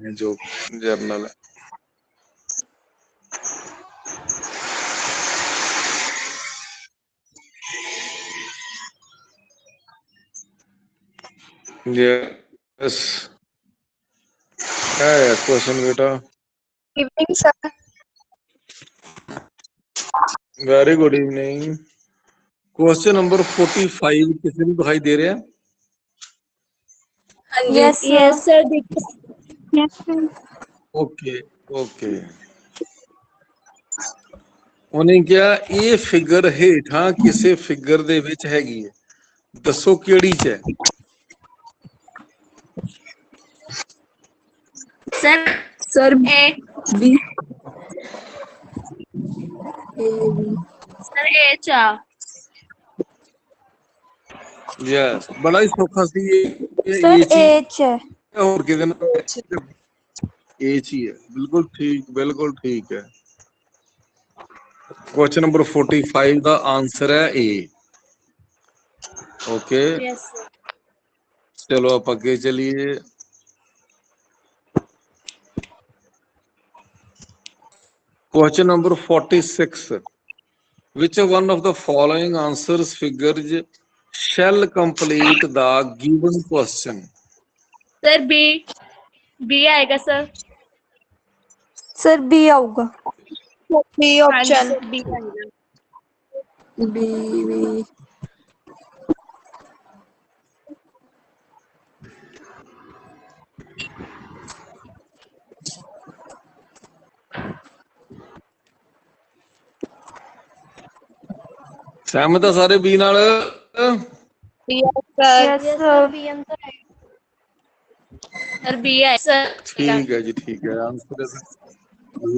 जो जर्नल है। यस, क्या है क्वेश्चन बेटा? Evening sir. Very good evening. Question number 45 किसी को दिखाई दे रहा है? Yes yes sir. Yes sir. Okay okay. उन्हें क्या ये फिगर हेठा किसे फिगर दे विच हैगी है, दसो केड़ी च है? Sir sir A B. Sir A चा। यस, बड़ा ही सौखा सी सर ये चीज एच है। और किसी ने एच ही है। बिल्कुल ठीक है। क्वेश्चन नंबर 45 का आंसर है ए। Okay yes sir. चलो आप आगे चलिए। Question number 46, which one of the following answers figures shall complete the given question? Sir B. B आएगा सर। सर बी आऊगा। बी हाँ जी ऑप्शन। सर बी आएगा। B B. सहमत है सारे बी नाल? Yes sir. सर बी है सर। ठीक है जी, ठीक है। आंसर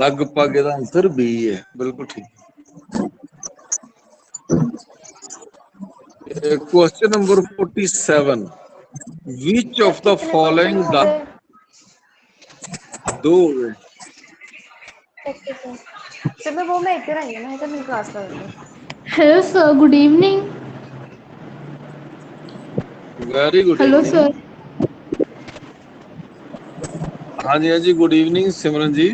लगभग ਇਹਦਾ आंसर बी है, बिल्कुल ठीक। Question number 47, which of the following दो हो गए। सर मैं वो मैं इधर आई हूँ ना, इधर मेरी क्लास कर रही हूँ। Hello sir, good evening. Very good hello evening. Sir. हाँ जी good evening Simran ji.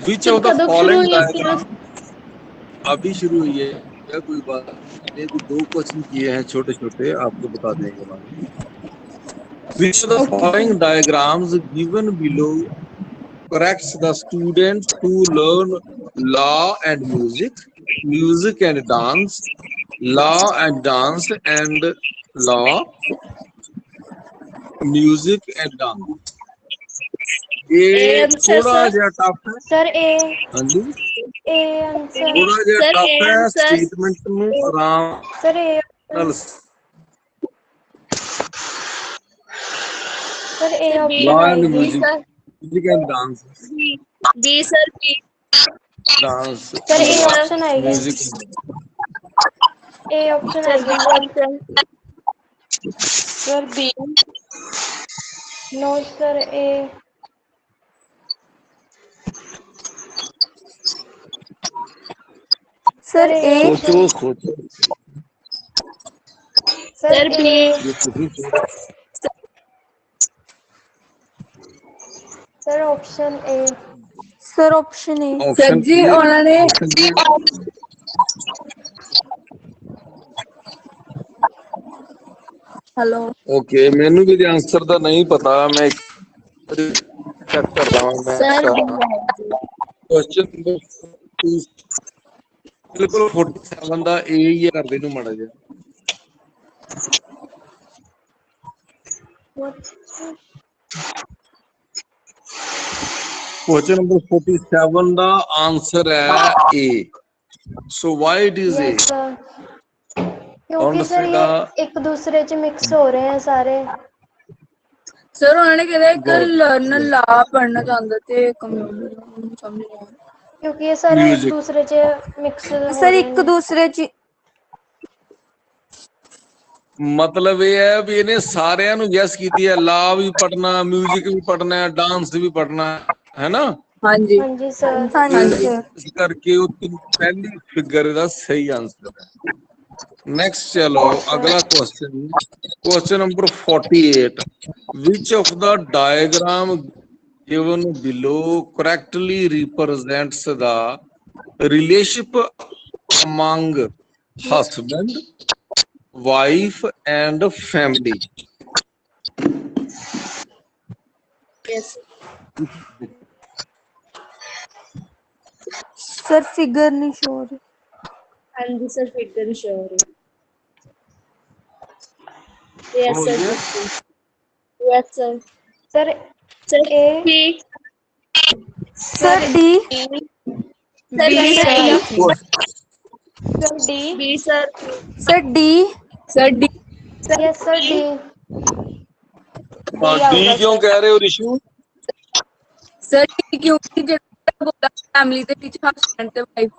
Which sir of the कब शुरू फॉलोइंग हुई है क्लास? डायग्राम, अभी शुरू हुई है क्या? कोई बात नहीं, अभी दो क्वेश्चन किए हैं छोटे छोटे, आपको बता देंगे बाद में। Which of the okay following sir. Diagrams given below corrects the student to learn law and music, music and dance, law and dance, and law, music and dance? A ये आंसर थोड़ा सर। जिहा tough है। Sir A. हाँ जी, A answer. थोड़ा जिहा sir A tough है। Answer. Statement ਨੂੰ ਆਰਾਮ सर ए। ਨਾਲ sir A sir B. law option and आएगी। B music, sir. music and dance, B. B sir B. dance, sir B A sir. Option आएगी। music। A option sir आएगी। B option. Sir B. No sir A. Sir ए। सोचो सोचो, sir B. ये ਤੁਸੀਂ sir option A. Sir option A. Sir option जी उन्होंने hello. Okay, मैनू भी आंसर ਦਾ नहीं पता, मैं चेक करता हूं। मैं सर बी इसका आएगा। क्वेश्चन बिल्कुल 47 ਦਾ ए ही कर दे ਨੂੰ ਮਾੜਾ ਜਿਹਾ। क्वेश्चन नंबर 47 ਦਾ आंसर है A. So why it is A? Yes sir. कौन क्योंकि सर ये दसेगा? एक दूसरे च मिक्स हो रहे हैं सारे। सर उन्होंने कहते एक गुड लर्नर ला पढ़ना चाहते थे कंप्यूटर समझ नहीं आया। क्योंकि ये सारे एक म्यूजिक। दूसरे च मिक्स हो सर रहे एक दूसरे च मतलब ये है भी इन्हें सारिਆਂ ਨੂੰ ਗੈਸ ਕੀਤੀ ਹੈ। ਲਾ ਵੀ ਪੜਨਾ, म्यूजिक भी पढ़ना है, डांस भी पढ़ना है ना। हाँ जी। हाँ जी सर। हाँ जी। इस करके वो पहली फिगर ਦਾ सही आंसर है। नेक्स्ट चलो अगला question number 48. Which of the diagram given below correctly represents the relationship among husband, wife, and family? Yes. Sir figure नहीं शो हो रही। हाँ जी सर फिगर शो हो रही। Yes sir. Yes sir. Sir Sir A B. Sir D Sir B B sir आएगा। D sir D B sir. Sir D sir D. Yes sir D D क्यों कह रहे हो ऋषु? सर डी क्योंकि ਜਿਹੜਾ ਬੋਲਦਾ ਫੈਮਿਲੀ ਦੇ ਵਿੱਚ ਹਸਬੈਂਡ ਤੇ ਵਾਈਫ।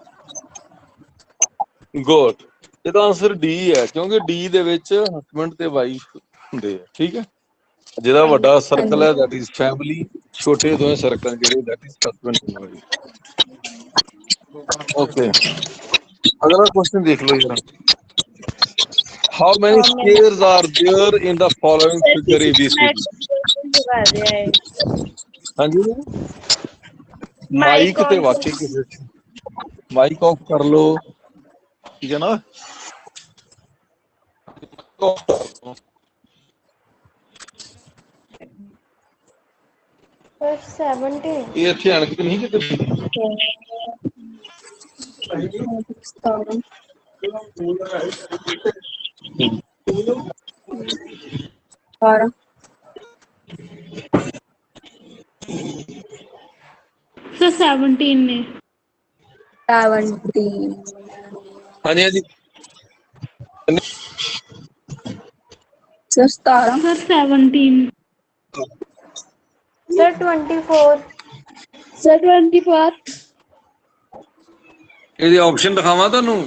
ਗੁੱਡ। ਇਹਦਾ ਆਨਸਰ ਡੀ ਹੈ ਕਿਉਂਕਿ ਡੀ ਦੇ ਵਿੱਚ ਹਸਬੰਡ ਤੇ ਵਾਈਫ ਹੁੰਦੇ ਆ। ਠੀਕ ਹੈ, ਜਿਹਦਾ ਵੱਡਾ ਸਰਕਲ ਹੈ ਦੈਟ ਇਜ਼ ਫੈਮਿਲੀ, ਛੋਟੇ ਦੋਵੇਂ ਸਰਕਲ ਜਿਹੜੇ ਦੈਟ ਇਜ਼ ਹਸਬੰਡ ਤੇ ਵਾਈਫ। ਓਕੇ, ਅਗਲਾ ਕੁਐਸਚਨ ਦੇਖ ਲਓ ਜਰਾ। How many squares are there in the following figure ABCD? लगा दिया है। ਹਾਂਜੀ, ਮਾਈਕ ਤੇ ਵਾਕਈ ਕਿਸੇ ਮਾਈਕ ਆਫ ਕਰ ਲਓ, ਠੀਕ ਹੈ ਨਾ। सर 70 ਇਹ ਇੱਥੇ ਆਣ ਕੇ ਨਹੀਂ ਕਿਤੇ और सर 17 ने 17 ਹਾਂਜੀ ਹਾਂਜੀ सर 17 सर 17 सर 24 सर 24 ਇਹਦੇ ਆਪਸ਼ਨ ਦਿਖਾਵਾਂ ਤੁਹਾਨੂੰ।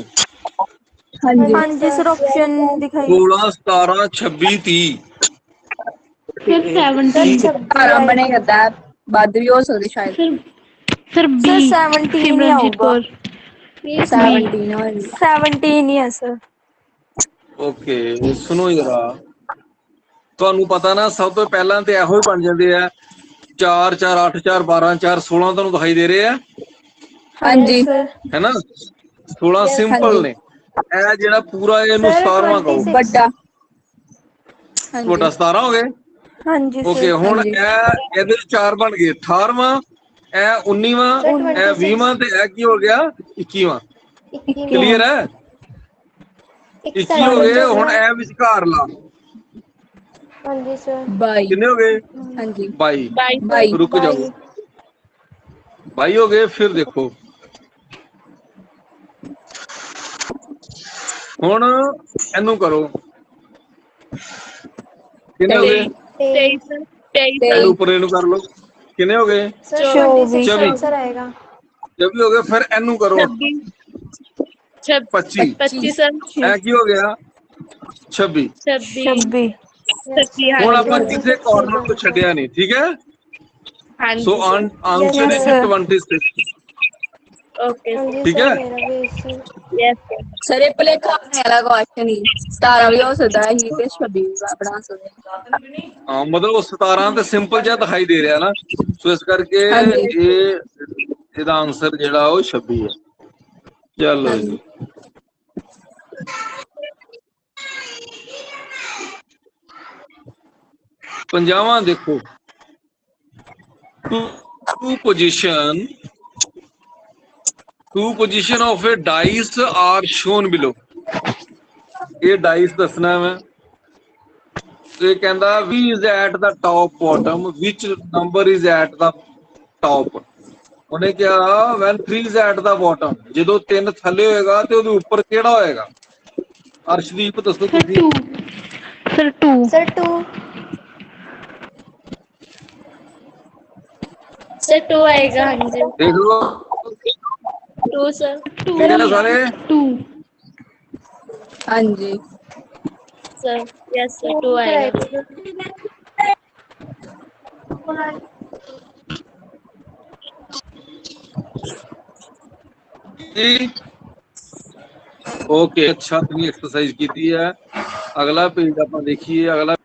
हाँ जी हाँ जी सर ऑप्शन दिखाइए 16 17 26 30। सर 17 17 बनेगा दैट बाद भी हो सकती शायद। सर B सर 17 ही होगा 17 और 17 ही है सर ਓਕੇ ਸੁਣੋ ਜਰਾ, ਤੁਹਾਨੂੰ ਪਤਾ ਨਾ ਸਭ ਤੋਂ ਪਹਿਲਾਂ ਤੇ ਇਹੋ ਹੀ ਬਣ ਜਾਂਦੇ ਆ 4 4 8 4 12 4 16 ਤੁਹਾਨੂੰ ਦਿਖਾਈ ਦੇ ਰਹੇ ਆ हाँ जी सर ਹੈ ਨਾ। 16 ਸਿੰਪਲ ਨੇ। ਇਹ ਜਿਹੜਾ ਪੂਰਾ ਇਹਨੂੰ Sir, 17ਵਾਂ ਕਹੋ। 26 बड़ा हाँ जी ਤੁਹਾਡਾ 17 ਹੋ ਗਏ। हाँ जी ਓਕੇ, सर ਹੁਣ ਹਾਂਜੀ। ਇਹਦੇ ਚਾਰ ਬਣ ਗਏ 18ਵਾਂ, ਇਹ 19ਵਾਂ, Sir, ਇਹ 26 20ਵਾਂ ਤੇ ਇਹ ਕੀ ਹੋ ਗਿਆ 21ਵਾਂ। 21 ਕਲੀਅਰ ਹੈ? 21 ਹੋ ਗਏ। ਹੁਣ ਇਹ ਵਿਚਕਾਰ ਲਾ, हाँ जी सर बाई ਕਿੰਨੇ ਹੋ ਗਏ? हाँ जी 22। बाई ਰੁਕ ਜਾਓ, 22 ਹੋ ਗਏ। ਫਿਰ ਦੇਖੋ ਹੁਣ ਇਹਨੂੰ ਕਰੋ, ਕਿੰਨੇ ਹੋ ਗਏ? 23 ਇਹਨੂੰ ਉੱਪਰ ਇਹਨੂੰ ਕਰ ਲਓ, ਕਿੰਨੇ ਹੋ ਗਏ? सर 26 24 आंसर आएगा 24 ਹੋ ਗਏ। ਫਿਰ ਇਹਨੂੰ ਕਰੋ 25। 25 सर ਇਹ ਕੀ ਹੋ ਗਿਆ? 26। 26 26 ਹੁਣ ਆਪਾਂ ਕਿਸੇ ਕਾਰਨਰ ਤੋਂ ਛੱਡਿਆ ਨਹੀਂ, ਠੀਕ ਹੈ। हाँ ਸੋ जी answer Yes, is sir. 26। Okay हाँ जी ठीक सर है? मेरा भी सर यस सर ये भुलेखा होने वाला क्वेश्चन ही 17 भी हो सकता है ही ते 26 भी बना सकते हैं। ਹਾਂ, ਮਤਲਬ ਉਹ 17 ਤੇ ਸਿੰਪਲ ਜਿਹਾ ਦਿਖਾਈ ਦੇ ਰਿਹਾ ਨਾ, ਸੋ ਇਸ ਕਰਕੇ ਹਾਂਜੀ। ਇਹਦਾ ਆਨਸਰ ਜਿਹੜਾ ਉਹ 26 ਹੈ। ਚਲੋ हाँ ਜੀ, जी 50ਵਾਂ ਦੇਖੋ। two position of a dice are shown below. ਇਹ ਡਾਈਸ ਦੱਸਣਾ ਮੈਂ। ਇਹ ਕਹਿੰਦਾ ਵੀ is at the top bottom, which number is at the top? ਉਹਨੇ ਕਿਹਾ when 3 is at the bottom, ਜਦੋਂ 3 ਥੱਲੇ ਹੋਏਗਾ ਤੇ ਉਹਦੇ ਉੱਪਰ ਕਿਹੜਾ ਹੋਏਗਾ? ਅਰਸ਼ਦੀਪ ਦੱਸੋ सर ਤੁਸੀਂ। 2 सर 2 सर 2 सर 2 आएगा हाँ जी ਦੇਖ ਲਓ 2 सर 2 ਠੀਕ ਹੈ ਨਾ ਸਾਰੇ। 2 हाँ जी सर यस सर 2 आएगा ਜੀ ओके, अच्छा तुमने एक्सरसाइज की है। अगला पेज आप देखिए। अगला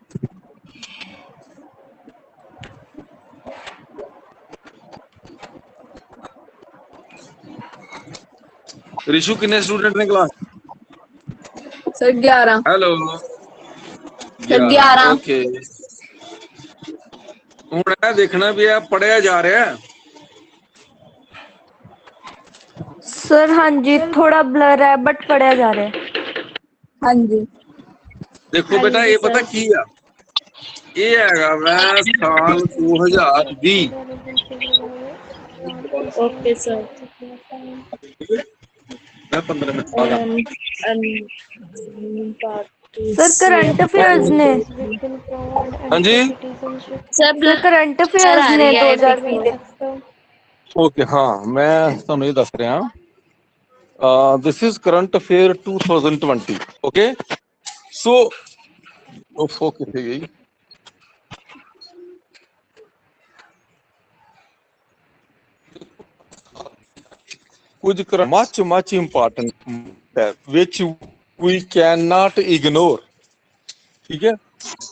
ऋषु कितने स्टूडेंट ने class? Sir 11। Hello, sir 11। 11। Okay, ਹੁਣ ਇਹ ਦੇਖਣਾ ਵੀ ਇਹ ਪੜਿਆ ਜਾ ਰਿਹਾ ਹੈ। सर हाँ जी थोड़ा ब्लर है बट पढ़ा जा रहा है। हाँ जी। ਦੇਖੋ हाँ ਬੇਟਾ जी ਇਹ ਪਤਾ सर। ਕੀ ਆ, ਇਹ ਹੈਗਾ ਵੈ ਸਾਲ 2020। Okay sir. मैं 15 मिनट बाद आता सर करंट अफेयर्स ने हूँ। हाँ जी, सर करंट सर अफेयर्स आ ने रही है 2020 ਦੇ। ओके, हाँ मैं ਤੁਹਾਨੂੰ ਇਹ ਦੱਸ ਰਿਹਾ। This is current affair 2020। Okay, so ओफो कितने गई? कुछ much much important which we can not ignore. ठीक है,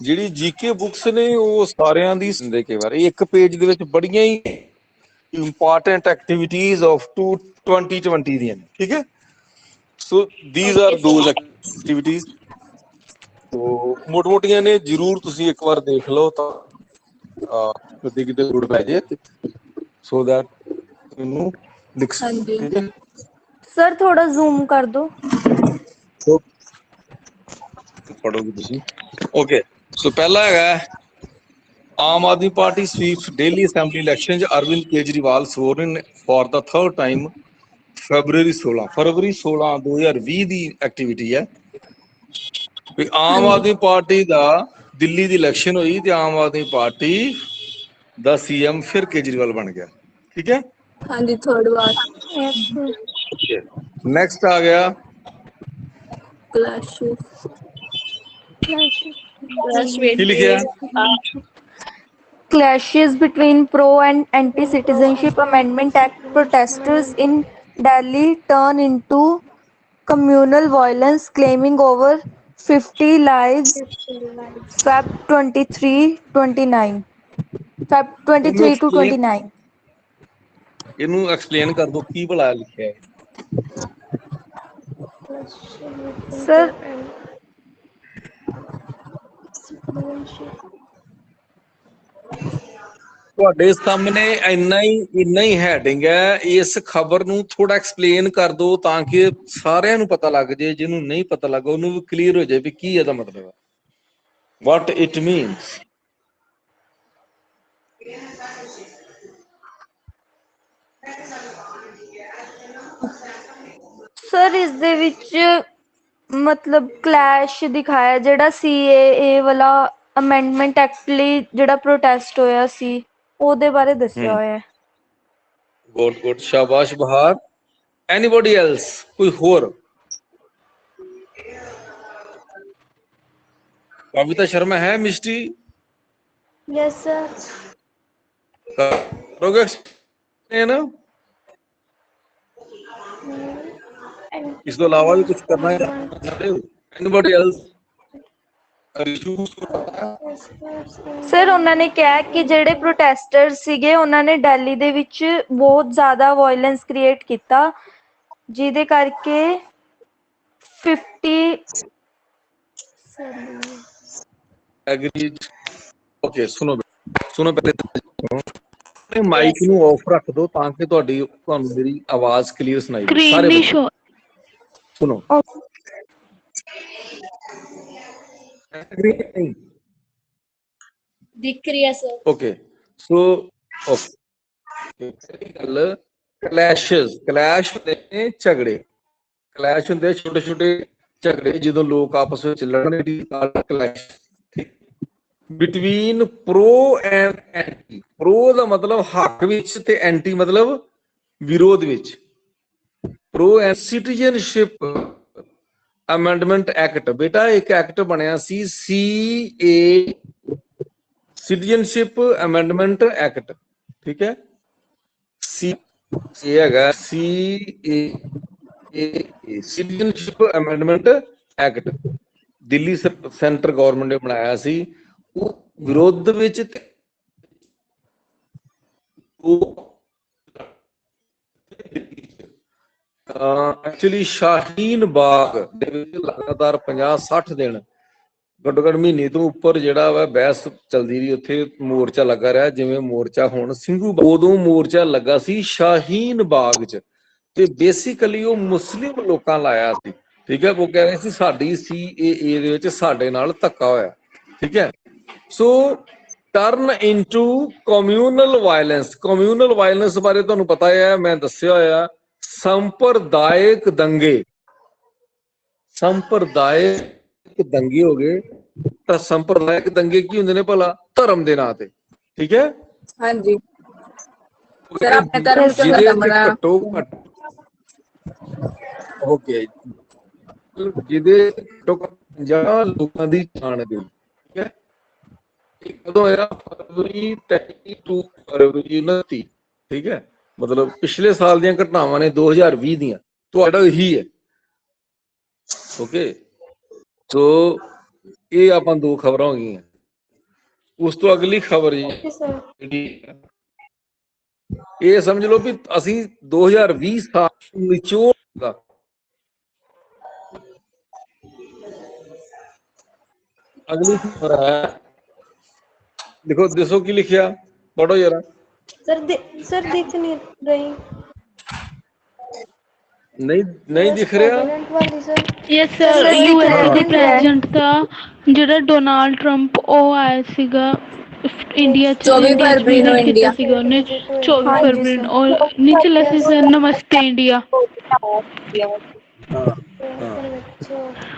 ਜਿਹੜੀ ਜੀਕੇ ਬੁక్స్ ਨੇ ਉਹ ਸਾਰਿਆਂ ਦੀ ਦੇ ਕੇ ਬਾਰੇ ਇੱਕ ਪੇਜ ਦੇ ਵਿੱਚ ਬੜੀਆਂ ਹੀ ਇੰਪੋਰਟੈਂਟ ਐਕਟੀਵਿਟੀਜ਼ ਆਫ 2020 ਦੀਆਂ। ਠੀਕ ਹੈ, so these are okay those sir. Activities. तो मोट मोटियां ने जरूर तुसी एक बार देख लो तो किते किते जरूर पै जे सो दैट इनू लिख हाँ सको। जी। ठीक है, सर थोड़ा जूम कर दो। तो पढ़ोगे तुसी। ओके, सो पहला है Aam Aadmi Party sweeps Delhi assembly election Arvind Kejriwal sworn in for the third time February 16 2020 ਦੀ ਐਕਟੀਵਿਟੀ ਹੈ ਵੀ हाँ ਆਮ जी। ਆਦਮੀ ਪਾਰਟੀ ਦਾ ਦਿੱਲੀ ਦੀ ਇਲੈਕਸ਼ਨ ਹੋਈ ਤੇ ਆਮ ਆਦਮੀ ਪਾर्टी ਦਾ सीएम फिर केजरीवाल बन गया। ठीक है, हाँ जी 3rd बार। Yes sir. नेक्स्ट आ गया क्लैशेस। बस वेट की लिखे wait. Clashes between pro and anti-citizenship amendment act protesters in Delhi turn into communal violence, claiming over 50 lives. Feb 23-29. Feb ਇਹਨੂੰ 23 to एक्सप्लेन 29. ਇਹਨੂੰ एक्सप्लेन कर दो की भला लिखा है। Sir, ਤੁਹਾਡੇ ਸਾਹਮਣੇ ਇੰਨਾ ਹੀ ਹੈਡਿੰਗ ਹੈ। ਇਸ ਖਬਰ ਨੂੰ ਥੋੜਾ ਐਕਸਪਲੇਨ ਕਰ ਦਿਓ ਤਾਂ ਕਿ ਸਾਰਿਆਂ ਨੂੰ ਪਤਾ ਲੱਗ ਜੇ, ਜਿਹਨੂੰ ਨਹੀਂ ਪਤਾ ਲੱਗਾ ਉਹਨੂੰ ਵੀ ਕਲੀਅਰ ਹੋ ਜਾਏ ਵੀ ਕੀ ਇਹਦਾ ਮਤਲਬ ਹੈ, what it means। ਸਰ ਇਸ ਦੇ ਵਿੱਚ ਮਤਲਬ ਕਲੈਸ਼ ਦਿਖਾਇਆ ਜਿਹੜਾ CAA ਵਾਲਾ ਅਮੈਂਡਮੈਂਟ ਐਕਟ ਲਈ ਜਿਹੜਾ ਪ੍ਰੋਟੈਸਟ ਹੋਇਆ ਸੀ ਉਹਦੇ ਬਾਰੇ ਦੱਸਿਆ ਹੋਇਆ ਹੈ। गुड गुड, शाबाश बहार। एनीबॉडी एल्स, कोई होर? कविता शर्मा है, मिस्टी यस सर। करोगे ना? इस तो अलावा भी कुछ करना है? Anybody else? ਸਰ ਉਹਨਾਂ ਨੇ ਕਿਹਾ ਕਿ ਜਿਹੜੇ ਪ੍ਰੋਟੈਸਟਰ ਸੀਗੇ ਉਹਨਾਂ ਨੇ ਦਿੱਲੀ ਦੇ ਵਿੱਚ ਬਹੁਤ ਜ਼ਿਆਦਾ ਵਾਇਲੈਂਸ ਕ੍ਰੀਏਟ ਕੀਤਾ ਜਿਹਦੇ ਕਰਕੇ 50 एग्रीड। ओके, सुनो पहले माइक ਨੂੰ ਆਫ ਰੱਖ ਦਿਓ ਤਾਂ ਕਿ ਤੁਹਾਨੂੰ ਮੇਰੀ ਆਵਾਜ਼ ਕਲੀਅਰ ਸੁਣਾਈ ਦੇ ਸਾਰੇ ਬੱਚੇ ਸੁਣੋ। एग्री दिख रही है सर। ओके, सो ਗੱਲ ਕਲੈਸ਼ ਹੁੰਦੇ ਨੇ ਝਗੜੇ, ਕਲੈਸ਼ ਹੁੰਦੇ ਛੋਟੇ ਛੋਟੇ ਝਗੜੇ ਜਦੋਂ ਲੋਕ ਆਪਸ ਵਿੱਚ ਲੜਨ ਦੀ clash. Between pro and anti. Pro ਦਾ ਮਤਲਬ ਹੱਕ ਵਿੱਚ ਤੇ ਐਂਟੀ ਮਤਲਬ ਵਿਰੋਧ ਵਿੱਚ। Pro and citizenship amendment act, ਬੇਟਾ ਇੱਕ ਐਕਟ ਬਣਿਆ ਸੀ CA ਸਿਟੀਜ਼ਨਸ਼ਿਪ ਅਮੈਂਡਮੈਂਟ ਐਕਟ। ਠੀਕ ਹੈ, ਸੀ ਇਹ ਹੈਗਾ CA citizenship amendment act Delhi centre government ਨੇ ਬਣਾਇਆ ਸੀ। ਉਹ ਵਿਰੋਧ ਵਿੱਚ ਐਕਚੁਅਲੀ ਸ਼ਾਹੀਨ ਬਾਗ ਦੇ ਵਿੱਚ ਲਗਾਤਾਰ 50-60 ਦਿਨ ਘੱਟੋ ਘੱਟ ਮਹੀਨੇ ਤੋਂ ਉੱਪਰ ਜਿਹੜਾ ਵਾ ਬਹਿਸ ਚੱਲਦੀ ਰਹੀ। ਉੱਥੇ ਮੋਰਚਾ ਲੱਗਾ ਰਿਹਾ, ਜਿਵੇਂ ਮੋਰਚਾ ਹੁਣ ਸਿੰਘੂ ਉਦੋਂ ਮੋਰਚਾ ਲੱਗਾ ਸੀ ਸ਼ਾਹੀਨ ਬਾਗ 'ਚ, ਤੇ ਬੇਸਿਕਲੀ ਉਹ ਮੁਸਲਿਮ ਲੋਕਾਂ ਲਾਇਆ ਸੀ। ਠੀਕ ਹੈ, ਉਹ ਕਹਿ ਰਹੇ ਸੀ ਸਾਡੀ CAA ਦੇ ਵਿੱਚ ਸਾਡੇ ਨਾਲ ਧੱਕਾ ਹੋਇਆ। ਠੀਕ ਹੈ, so turn into communal violence. Communal violence ਬਾਰੇ ਤੁਹਾਨੂੰ ਪਤਾ ਹੈ, ਮੈਂ ਦੱਸਿਆ ਹੋਇਆ। ਸੰਪਰਦਾਇਕ ਦੰਗੇ, ਸੰਪਰਦਾਇਕ ਦੰਗੇ ਹੋ ਗਏ ਤਾਂ ਸੰਪਰਦਾਇਕ ਦੰਗੇ ਕੀ ਹੁੰਦੇ ਨੇ ਭਲਾ? ਧਰਮ ਦੇ ਨਾਂ ਤੇ। ਠੀਕ ਹੈ, ਹਾਂਜੀ ਸਰ, ਆਪਣੇ ਧਰਮ ਚ ਜਿਹਦੇ ਖਤਮ ਚ ਘੱਟੋ ਘੱਟ ਓਕੇ ਜਿਹਦੇ ਘੱਟੋ ਘੱਟ 50 ਲੋਕਾਂ ਦੀ ਜਾਨ ਗਈ। ਠੀਕ ਹੈ, ਕਦੋਂ ਹੋਇਆ? ਫਰਵਰੀ 22 ਫਰਵਰੀ 29। ਠੀਕ ਹੈ, ਮਤਲਬ ਪਿਛਲੇ ਸਾਲ ਦੀਆਂ ਘਟਨਾਵਾਂ ਨੇ, 2020 ਦੀਆਂ। ਤੁਹਾਡਾ ਇਹੀ ਹੈ। ਓਕੇ, ਸੋ ਇਹ ਆਪਾਂ ਦੋ ਖਬਰਾਂ ਹੋ ਗਈਆਂ। ਉਸ ਤੋਂ ਅਗਲੀ ਖਬਰ ਜੀ, ਇਹ ਸਮਝ ਲਓ ਵੀ ਅਸੀਂ 2020 ਸਾਲ ਨਿਚੋੜ ਦਾ ਅਗਲੀ ਖਬਰ ਹੈ। ਦੇਖੋ ਦੱਸੋ ਕੀ ਲਿਖਿਆ, ਪੜੋ ਜਰਾ। सर दिख नहीं रही। ਨਹੀਂ ਦਿਖ ਰਿਹਾ। प्रेसिडेंट वाली सर। यस सर सर, दिख रहा है, USA ਦੇ दिख रहा है। ਪ੍ਰੈਜ਼ੀਡੈਂਟ ਦਾ ਜਿਹੜਾ ਡੋਨਾਲਡ ਟਰੰਪ ਉਹ ਆਇਆ ਸੀਗਾ ਇੰਡੀਆ 'ਚ 24 ਫਰਵਰੀ ਨੂੰ ਵਿਜ਼ਿਟ ਕੀਤਾ ਇੰਡੀਆ। ਸੀਗਾ ਉਹਨੇ 24 हाँ जी ਫਰਵਰੀ ਨੂੰ। सर। ਔਰ ਨੀਚੇ ਲਿਖਿਆ ਸੀ ਨਮਸਤੇ ਇੰਡੀਆ। ਹਾਂ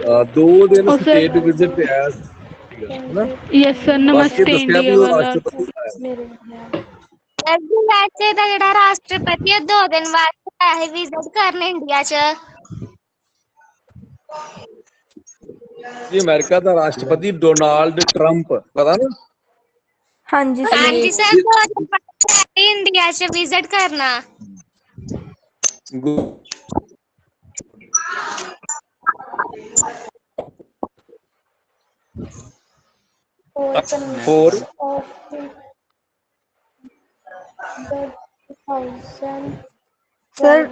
ਹਾਂ 2 ਦਿਨ ਉਹ ਸਰ ਸਟੇਟ ਵਿਜ਼ਿਟ ਤੇ ਆਇਆ ਸੀਗਾ, ਹਨਾ। ਯਸ ਸਰ, ਬਾਕੀ ਨਮਸਤੇ ਦੱਸਿਆ ਵੀ ਇੰਡੀਆ ਉਹ ਵਾਲਾ। ਰਾਸ਼ਟਰਪਤੀ ਆਇਆ। ਵੈਸੇ ਤਾਂ ਜਿਹੜਾ ਰਾਸ਼ਟਰਪਤੀ ਉਹ 2 ਦਿਨ ਵਾਸਤੇ ਆਇਆ ਸੀ ਵਿਜ਼ਿਟ ਕਰਨ ਇੰਡੀਆ 'ਚ। ਜੀ ਅਮਰੀਕਾ ਦਾ ਰਾਸ਼ਟਰਪਤੀ ਡੋਨਾਲਡ ਟਰੰਪ, ਪਤਾ ਨਾ? हाँ जी सर। ਹਾਂਜੀ ਸਰ, 2 ਦਿਨ ਵਾਸਤੇ ਆਇਆ ਸੀ ਇੰਡੀਆ 'ਚ ਵਿਜ਼ਿਟ ਕਰਨਾ। ਹੋਰ सर फोर ਸਰ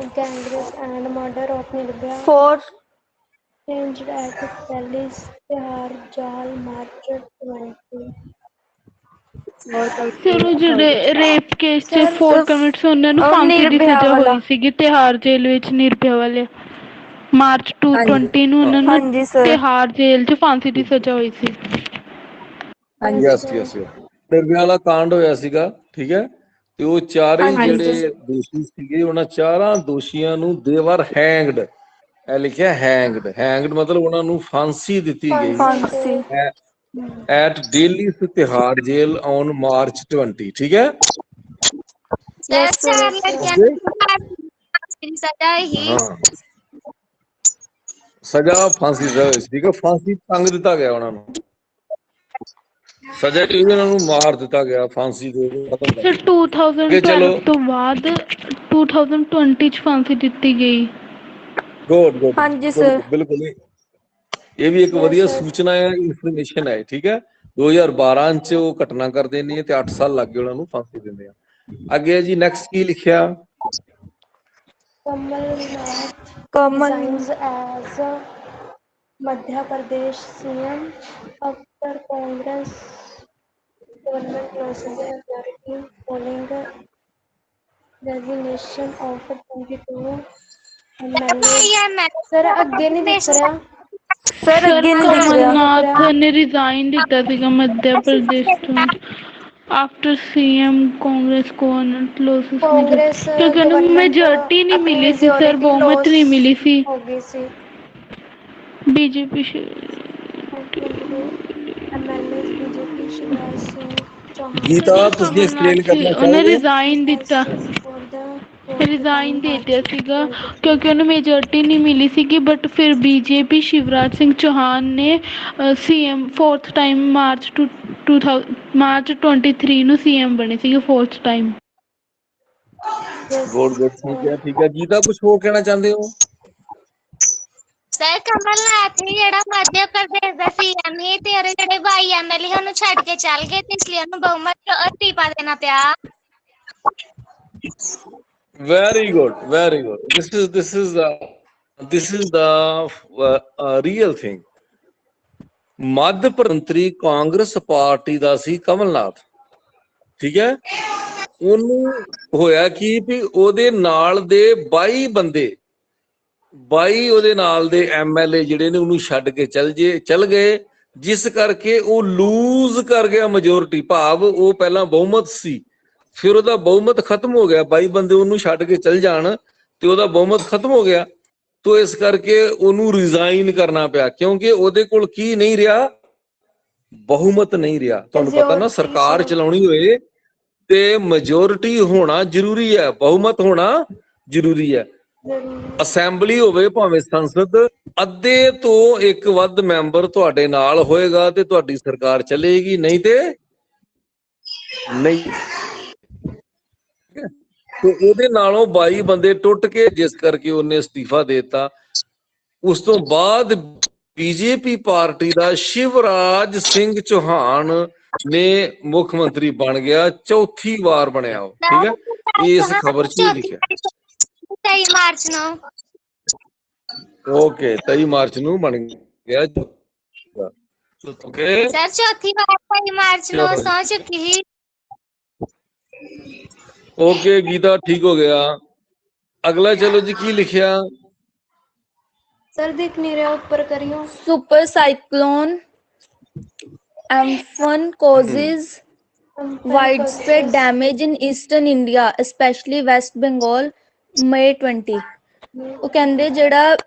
ਉਹ ਜਿਹੜੇ ਰੇਪ ਕੇਸ 'ਚ सर 4 ਕਮਿਟਸ ਉਹਨਾਂ ਨੂੰ ਫਾਂਸੀ ਦੀ निर्भया ਸਜ਼ਾ वाला। ਹੋਈ ਸੀਗੀ ਤਿਹਾੜ ਜੇਲ੍ਹ ਵਿੱਚ। ਨਿਰਭਇਆ ਵਾਲੇ ਮਾਰਚ 2020 ਨੂੰ ਉਹਨਾਂ हाँ ਨੂੰ जी सर। ਤਿਹਾੜ ਜੇਲ੍ਹ 'ਚ ਫਾਂਸੀ ਦੀ ਸਜ਼ਾ ਹੋਈ ਸੀ। ਯਸ ਨਿਰਭਇਆ ਵਾਲਾ ਕਾਂਡ ਹੋਇਆ ਸੀਗਾ। ਠੀਕ ਹੈ, ਤੇ ਉਹ ਚਾਰੇ हाँ जी ਜਿਹੜੇ ਦੋਸ਼ੀ ਸੀਗੇ, ਉਹਨਾਂ ਚਾਰਾਂ ਦੋਸ਼ੀਆਂ ਨੂੰ ਦੇਵਰ ਹੈਂਗਡ, ਇਹ ਲਿਖਿਆ ਹੈਂਗਡ। ਹੈਂਗਡ ਮਤਲਬ ਉਹਨਾਂ ਨੂੰ ਫਾਂਸੀ ਦਿੱਤੀ ਗਈ फांसी। At Delhi Tihar jail on March 20। ਠੀਕ ਹੈ, ਸਰ 4 ਲੜਕਿਆਂ ਓਕੇ। ਨੂੰ ਫਾਂਸੀ ਦੀ ਸਜ਼ਾ ਹੀ। ਹਾਂ, ਸਜ਼ਾ ਫਾਂਸੀ ਦੀ ਹੋਈ ਸੀ। ਠੀਕ ਹੈ, ਫਾਂਸੀ ਟੰਗ ਦਿੱਤਾ ਗਿਆ ਉਹਨਾਂ ਨੂੰ, ਸਜ਼ਾ ਕੀ ਉਹਨਾਂ ਨੂੰ ਮਾਰ ਦਿੱਤਾ ਗਿਆ, ਫਾਂਸੀ ਦੇ ਖਤਮ ਕਰ ਸਰ ਦਿੱਤਾ। ਅੱਗੇ 2012 ਚਲੋ। ਤੋਂ ਬਾਅਦ 2020 'ਚ ਫਾਂਸੀ ਦਿੱਤੀ ਗਈ। हाँ जी सर। ਬਿਲਕੁਲ ਇਹ ਵੀ ਇੱਕ ਵਧੀਆ ਸੂਚਨਾ ਹੈ, ਇਨਫੋਰਮੇਸ਼ਨ ਹੈ। ਠੀਕ ਹੈ, 2012 ਚ ਉਹ ਘਟਨਾ ਕਰਦੇ ਨੇ ਤੇ 8 ਸਾਲ ਲੱਗ ਗਏ ਉਹਨਾਂ ਨੂੰ ਫਾਂਸੀ ਦਿੰਦੇ ਆ। ਅੱਗੇ ਜੀ ਨੈਕਸਟ ਕੀ ਲਿਖਿਆ? Kamal Madhya Pradesh CM after Congress government losses authority following resignation of 22 MLA. Sir अगे नहीं दिख रहा। सर ਸਰ अगे नहीं दिख रहा। ਕਮਲਨਾਥ ਨੇ ਰਿਜ਼ਾਈਨ ਦਿੱਤਾ ਸੀਗਾ ਮੱਧ ਪ੍ਰਦੇਸ਼ ਤੋਂ after CM Congress government losses Congress ਕਿਉਂਕਿ ਉਹਨੂੰ गवर्नमेंट ਮੈਜੋਰਟੀ ਨਹੀਂ अपनी ਮਿਲੀ ਸੀ ਸਰ, मेजोरिटी ਬਹੁਮਤ लॉस ਨਹੀਂ ਮਿਲੀ ਸੀ। हो गई सी। BJP MLA BJP Shivraj Singh Chouhan Geeta ਤੁਸੀਂ ਕਮਲਨਾਥ ਐਕਸਪਲੇਨ ਸੀ, ਕਰਨਾ ਉਹਨੇ ਚਾਹੋਗੇ? ਰਿਜ਼ਾਈਨ ਦਿੱਤਾ। for the fourth resign time ਦੇ March ਦਿੱਤਾ ਸੀਗਾ 23। ਕਿਉਂਕਿ ਉਹਨੂੰ ਮੇਜੋਰਟੀ ਨਹੀਂ ਮਿਲੀ ਸੀਗੀ। ਬਟ ਫਿਰ ਬੀਜੇਪੀ ਸ਼ਿਵਰਾਜ ਸਿੰਘ ਚੌਹਾਨ ਨੇ ਸੀਐਮ 4th ਟਾਈਮ ਮਾਰਚ 23 ਨੂੰ ਸੀਐਮ ਬਣੇ ਸੀਗੇ 4th time. Yes, good good, ਠੀਕ ਹੈ ਠੀਕ ਹੈ। ਗੀਤਾ ਕੁਝ ਹੋਰ ਕਹਿਣਾ ਚਾਹੁੰਦੇ ਹੋ? ਸਰ ਕਮਲਨਾਥ ਹੀ ਜਿਹੜਾ ਮੱਧ ਪ੍ਰਦੇਸ਼ ਦਾ ਸੀਐਮ ਹੀ ਤੇ ਉਹਦੇ ਜਿਹੜੇ 22 ਐਮਐਲਏ ਉਹਨੂੰ ਛੱਡ ਕੇ ਚੱਲ ਗਏ ਤੇ ਇਸ ਲਈ ਉਹਨੂੰ ਬਹੁਮਤ ਚ ਅਸਤੀਫਾ ਦੇਣਾ ਪਿਆ। Very good, very good. This is the real thing. ਮੱਧ ਮੰਤਰੀ ਕਾਂਗਰਸ ਪਾਰਟੀ ਦਾ ਸੀ ਕਮਲਨਾਥ, ਠੀਕ ਹੈ। ਉਹਨੂੰ ਹੋਇਆ ਕੀ ਵੀ ਉਹਦੇ ਨਾਲ ਦੇ 22 ਬੰਦੇ 22 ਉਹਦੇ ਨਾਲ ਦੇ ਐਮਐਲਏ ਜਿਹੜੇ ਨੇ ਉਹਨੂੰ ਛੱਡ ਕੇ ਚੱਲ ਗਏ, ਜਿਸ ਕਰਕੇ ਉਹ ਲੂਜ਼ ਕਰ ਗਿਆ ਮੈਜੋਰਿਟੀ। ਭਾਵ ਉਹ ਪਹਿਲਾਂ ਬਹੁਮਤ ਸੀ, ਫਿਰ ਉਹਦਾ ਬਹੁਮਤ ਖਤਮ ਹੋ ਗਿਆ। 22 ਬੰਦੇ ਉਹਨੂੰ ਛੱਡ ਕੇ ਚੱਲ ਜਾਣ ਤੇ ਉਹਦਾ ਬਹੁਮਤ ਖਤਮ ਹੋ ਗਿਆ, ਤੋ ਇਸ ਕਰਕੇ ਉਹਨੂੰ ਰਿਜ਼ਾਈਨ ਕਰਨਾ ਪਿਆ, ਕਿਉਂਕਿ ਉਹਦੇ ਕੋਲ ਕੀ ਨਹੀਂ ਰਿਹਾ, ਬਹੁਮਤ ਨਹੀਂ ਰਿਹਾ। ਤੁਹਾਨੂੰ ਪਤਾ ਨਾ, ਸਰਕਾਰ ਚਲਾਉਣੀ ਹੋਏ ਤੇ ਮੈਜੋਰਿਟੀ ਹੋਣਾ ਜ਼ਰੂਰੀ ਹੈ, ਬਹੁਮਤ ਹੋਣਾ ਜ਼ਰੂਰੀ ਹੈ। ਅਸੈਂਬਲੀ ਹੋਵੇ ਭਾਵੇਂ ਸੰਸਦ, ਅੱਧੇ ਤੋਂ ਇੱਕ ਵੱਧ ਮੈਂਬਰ ਤੁਹਾਡੇ ਨਾਲ ਹੋਏਗਾ ਤੇ ਤੁਹਾਡੀ ਸਰਕਾਰ ਚੱਲੇਗੀ, ਨਹੀਂ ਤੇ ਨਹੀਂ। ਤੇ ਉਹਦੇ ਨਾਲੋਂ 22 ਬੰਦੇ ਟੁੱਟ ਕੇ, ਜਿਸ ਕਰਕੇ ਉਹਨੇ ਅਸਤੀਫਾ ਦੇ ਦਿੱਤਾ। ਉਸ ਤੋਂ ਬਾਅਦ ਬੀਜੇਪੀ ਪਾਰਟੀ ਦਾ ਸ਼ਿਵਰਾਜ ਸਿੰਘ ਚੌਹਾਨ ਨੇ ਮੁੱਖ ਮੰਤਰੀ ਬਣ ਗਿਆ, ਚੌਥੀ ਵਾਰ ਬਣਿਆ ਉਹ, ਠੀਕ ਹੈ। ਇਸ ਖਬਰ 'ਚ ਲਿਖਿਆ 23 ਮਾਰਚ ਨੂੰ। ਓਕੇ, 23 ਮਾਰਚ ਨੂੰ ਬਣ ਗਿਆ। ਓਕੇ ਸਰ ਚੌਥੀ ਵਾਰ 23 ਮਾਰਚ ਨੂੰ ਸਹੁੰ ਚੁੱਕੀ ਸੀ। ਓਕੇ ਗੀਤਾ, ਠੀਕ ਹੋ ਗਿਆ। ਅਗਲਾ ਚਲੋ ਜੀ, ਕੀ ਲਿਖਿਆ? सर दिख नहीं रहा, ऊपर करियो। Super cyclone Amphan causes widespread damage in eastern India, especially West Bengal, May 20। ਉਹ ਕਹਿੰਦੇ ਜਿਹੜਾ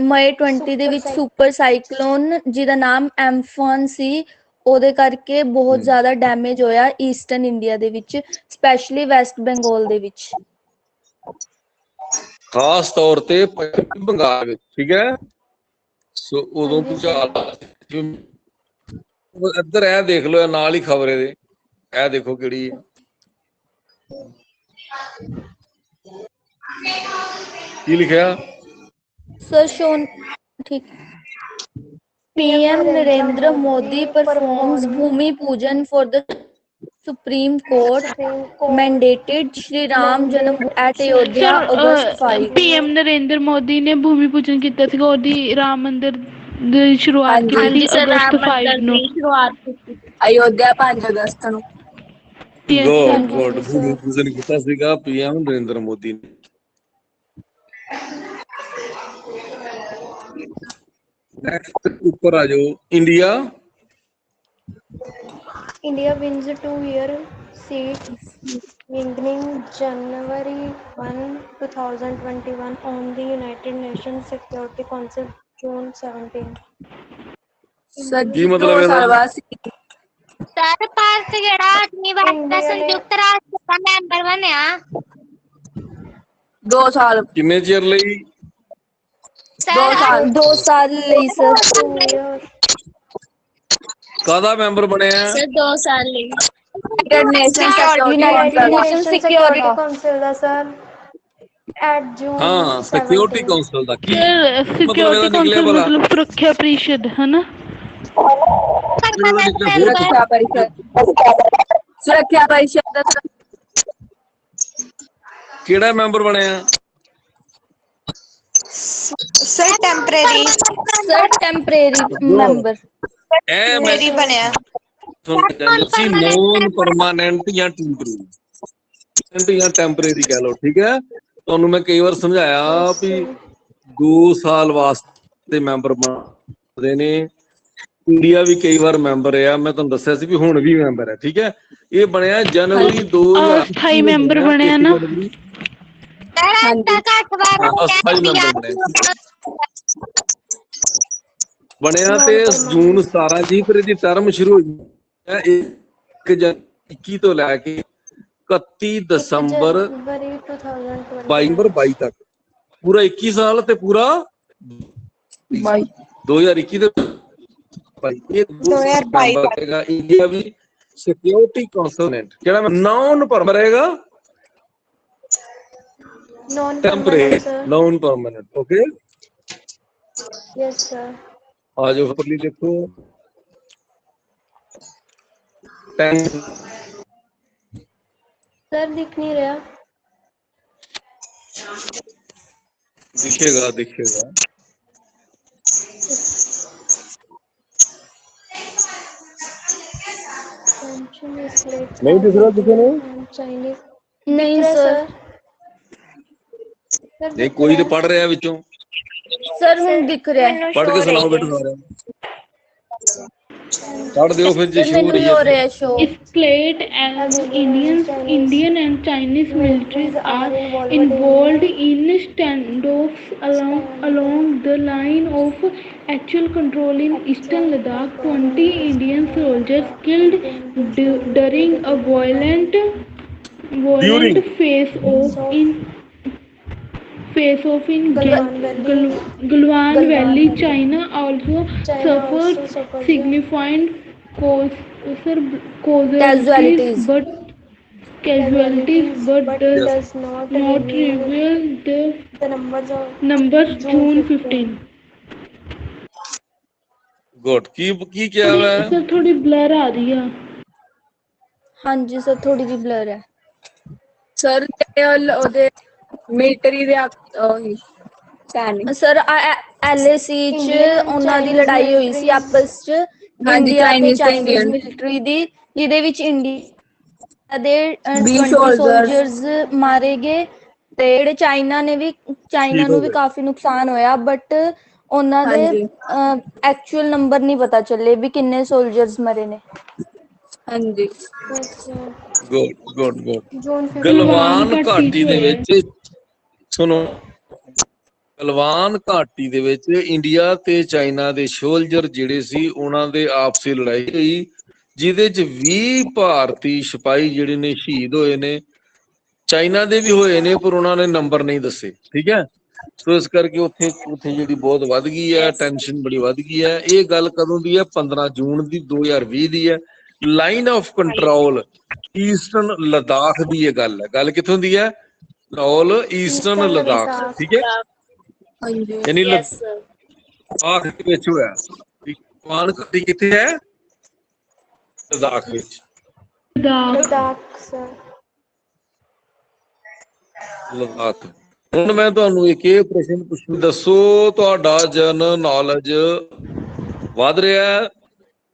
ਮਈ 20 ਦੇ ਵਿੱਚ ਸੁਪਰ ਸਾਈਕਲੋਨ ਜਿਹਦਾ ਨਾਮ ਐਮਫਨ ਸੀ, ਉਹਦੇ ਕਰਕੇ ਬਹੁਤ ਜ਼ਿਆਦਾ ਡੈਮੇਜ ਹੋਇਆ ਈਸਟਰਨ ਇੰਡੀਆ ਦੇ ਵਿੱਚ, ਸਪੈਸ਼ਲੀ ਵੈਸਟ ਬੰਗਾਲ ਦੇ ਵਿੱਚ, ਖਾਸ ਤੌਰ ਤੇ ਪੱਛਮੀ ਬੰਗਾਲ ਵਿੱਚ, ਠੀਕ ਹੈ। ਸੋ ਉਦੋਂ ਭੂਚਾਲ ਇੱਧਰ ਇਹ ਦੇਖ ਲਓ, ਇਹ ਨਾਲ ਹੀ ਖਬਰ ਇਹਦੇ, ਇਹ ਦੇਖੋ ਕਿਹੜੀ ਹੈ, ਕੀ ਲਿਖਿਆ? ਸਰ ਸ਼ੋਨ ਠੀਕ। PM Narendra Modi performs Bhumi Pujan for the Supreme Court mandated Shri Ram Janam at Ayodhya August 5। PM Narendra Modi ਨੇ ਭੂਮੀ ਪੂਜਨ ਕੀਤਾ ਸੀਗਾ, ਉਹਦੀ ਰਾਮ ਮੰਦਿਰ ਦੀ ਸ਼ੁਰੂਆਤ ਕੀਤੀ ਸੀ ਅਗਸਤ 5 ਨੂੰ। ਅਯੋਧਿਆ 5 ਅਗਸਤ ਨੂੰ। ਗੁੱਡ ਭੂਮੀ ਪੂਜਨ ਕੀਤਾ ਸੀਗਾ PM ਨਰਿੰਦਰ ਮੋਦੀ ਨੇ। ਨੈਕਸਟ ਉੱਪਰ ਆ ਜਾਓ, India. India wins 2-year seat beginning January 1, 2021 on the United Nations Security Council June 17। ਕੀ ਮਤਲਬ ਇਹਦਾ? ਸਰ ਭਾਰਤ ਜਿਹੜਾ 8ਵੀਂ ਵਾਰ ਦਾ ਸੰਯੁਕਤ ਰਾਸ਼ਟਰ ਦਾ ਮੈਂਬਰ ਬਣਿਆ। 2 ਸਾਲ। ਕਿੰਨੇ ਚਿਰ ਲਈ? 2 ਸਾਲ ਲਈ ਸਰ। ਕਾਹਦਾ ਮੈਂਬਰ ਬਣਿਆ? ਸਰ 2 ਸਾਲ ਲਈ। United Nations United Nations Security Council the sir at June। ਹਾਂ, ਸਿਕਿਉਰਿਟੀ ਕਾਉਂਸਲ ਦਾ ਕੀ ਸਿਕਿਉਰਿਟੀ ਕਾਉਂਸਲ ਮਤਲਬ ਸੁਰੱਖਿਆ ਪਰਿਸ਼ਦ, ਹਨਾ? ਸੁਰੱਖਿਆ ਪਰਿਸ਼ਦ ਦਾ ਕਿਹੜਾ ਮੈਂਬਰ ਬਣਿਆ? Sir temporary member. ਇਹ ਮੇਰੀ ਬਣਿਆ ਸੀ ਨੋਨ ਪਰਮਾਨੈਂਟ ਜਾਂ ਟੈਂਪਰੇਰੀ ਕਹਿ ਲਓ, ਠੀਕ ਹੈ। ਤੁਹਾਨੂੰ ਮੈਂ ਕਈ ਵਾਰ ਸਮਝਾਇਆ ਵੀ 2 ਸਾਲ ਵਾਸਤੇ ਮੈਂਬਰ ਬਣਦੇ ਨੇ। ਇੰਡੀਆ ਵੀ ਕਈ ਵਾਰ ਮੈਂਬਰ ਆ, ਮੈਂ ਤੁਹਾਨੂੰ ਦੱਸਿਆ ਸੀ ਵੀ ਹੁਣ ਵੀ ਮੈਂਬਰ ਹੈ, ਠੀਕ ਹੈ। ਇਹ ਬਣਿਆ ਜਨਵਰੀ 2028 ਮੈਂਬਰ ਬਣਿਆ ਨਾ। ਬਣਿਆ ਤੇ ਜੂਨ 17 ਜੀ, ਫਿਰ ਇਹਦੀ ਟਰਮ ਸ਼ੁਰੂ ਹੋਈ 1 ਤੋਂ ਲੈ ਕੇ 31 ਦਸੰਬਰ 2022 ਤੱਕ, ਪੂਰਾ 21 ਸਾਲ ਤੇ ਪੂਰਾ 2021 ਦੇ 2022 ਇੰਡੀਆ ਵੀ ਸਿਕਿਉਰਿਟੀ ਕਾਉਂਸਲ ਕਿਹੜਾ ਨੌਨ ਪਰਮਨੈਂਟ ਰਹੇਗਾ, temporary non permanent. Okay yes sir. आ जाओ प्रॉपर्ली देखो। 10 सर दिख नहीं रहा। दिखेगा दिखेगा। नहीं दिख रहा, दिखे नहीं। चाइनीज नहीं सर। सर। सर नहीं दिख कोई रहा तो पढ़ रहा है विचों। सर ਹੁਣ ਦਿਖ ਰਿਹਾ ਹੈ। पढ़ के सुनाओ बेटा सारा। पढ़ दियो फिर जे सर शो हो ਮੈਨੂੰ रही ਵੀ ਹੋ है। ਰਿਹਾ show. Displayed as Indian and Chinese militaries are involved in standoffs along the line of actual control in eastern Ladakh. 20 Indian soldiers killed during a violent during face-off in Galwan Valley. China also suffered significant casualties, ਕੈਜ਼ੁਅਲਿਟੀਜ਼। but does does not not reveal the the numbers of numbers. June June 15। 15। Good की क्या हुआ है? Sir थोड़ी blur आ रही है। ਹਾਂਜੀ sir ਥੋੜੀ ਜਿਹੀ ਬਲਰ ਹੈ। ਸਰ ਉਹਦੇ ਮਿਲਟਰੀ ਦੇ ਉਹੀ ਸੈਨਿਕ। ਸਰ LAC ਚ ਉਹਨਾਂ ਦੀ ਲੜਾਈ ਹੋਈ ਸੀ ਆਪਸ ਚ ਹਾਂਜੀ ਇੰਡੀਆ ਤੇ ਚਾਈਨੀਜ਼ ਚਾਈਨੀਜ਼ ਇੰਡੀਅਨ ਮਿਲਟਰੀ ਦੀ, ਜਿਹਦੇ ਵਿੱਚ ਇੰਡੀਆ ਦੇ 20 20 ਸੋਲਜਰ। ਸੋਲਜਰਸ ਮਾਰੇ ਗਏ ਤੇ ਜਿਹੜੇ ਚਾਈਨਾ शहीद हो ਨੂੰ ਵੀ गए। ਕਾਫੀ ਨੁਕਸਾਨ ਹੋਇਆ, ਬਟ ਉਹਨਾਂ ਦੇ ਹਾਂਜੀ ਐਕਚੁਅਲ ਨੰਬਰ ਨਹੀਂ ਪਤਾ ਚੱਲੇ ਵੀ ਕਿੰਨੇ ਸੋਲਜਰਸ ਮਰੇ ਨੇ। ਹਾਂਜੀ। Good good good. जून 15। ਗਲਵਾਨ ਗਲਵਾਨ ਘਾਟੀ ਘਾਟੀ ਚ ਦੇ ਹੋਇਆ। ਵਿੱਚ ਸੁਣੋ, ਗਲਵਾਨ ਘਾਟੀ ਦੇ ਵਿੱਚ ਇੰਡੀਆ ਤੇ ਚਾਈਨਾ ਦੇ ਸੋਲਜਰ ਜਿਹੜੇ ਸੀ ਉਹਨਾਂ ਦੇ ਆਪਸੀ ਲੜਾਈ ਹੋਈ, ਜਿਹਦੇ ਚ 20 ਭਾਰਤੀ ਸਿਪਾਹੀ ਜਿਹੜੇ ਨੇ ਸ਼ਹੀਦ ਹੋਏ ਨੇ। ਚਾਈਨਾ ਦੇ ਵੀ ਹੋਏ ਨੇ ਪਰ ਉਹਨਾਂ ਨੇ ਨੰਬਰ ਨਹੀਂ ਦੱਸੇ, ਠੀਕ ਹੈ। ਸੋ ਇਸ ਕਰਕੇ ਉੱਥੇ ਜਿਹੜੀ ਬਹੁਤ ਵੱਧ ਗਈ ਹੈ, ਟੈਨਸ਼ਨ ਬੜੀ ਵੱਧ ਗਈ ਹੈ। ਇਹ ਗੱਲ ਕਦੋਂ ਦੀ ਹੈ? 15 ਜੂਨ ਦੀ 2020 ਦੀ ਹੈ। Line of control eastern Ladakh ਦੀ ਇਹ ਗੱਲ ਹੈ। ਗੱਲ ਕਿੱਥੋਂ ਦੀ ਹੈ? ਲਾਹੌਲ ਈਸਟਰਨ ਲਦਾਖ, ਠੀਕ ਹੈ। ਹਾਂਜੀ ਯਾਨੀ ਲਦਾਖ ਦੇ ਵਿੱਚ ਹੋਇਆ। ਗਲਵਾਨ ਘਾਟੀ ਕਿੱਥੇ ਹੈ? ਲਦਾਖ ਵਿੱਚ। लद्दाख सर। ਲਦਾਖ। ਹੁਣ ਮੈਂ ਤੁਹਾਨੂੰ ਇੱਕ ਇਹ ਪ੍ਰਸ਼ਨ ਪੁੱਛੂ, ਦੱਸੋ ਤੁਹਾਡਾ ਜਨਰਲ ਨੌਲੇਜ ਵੱਧ ਰਿਹਾ ਹੈ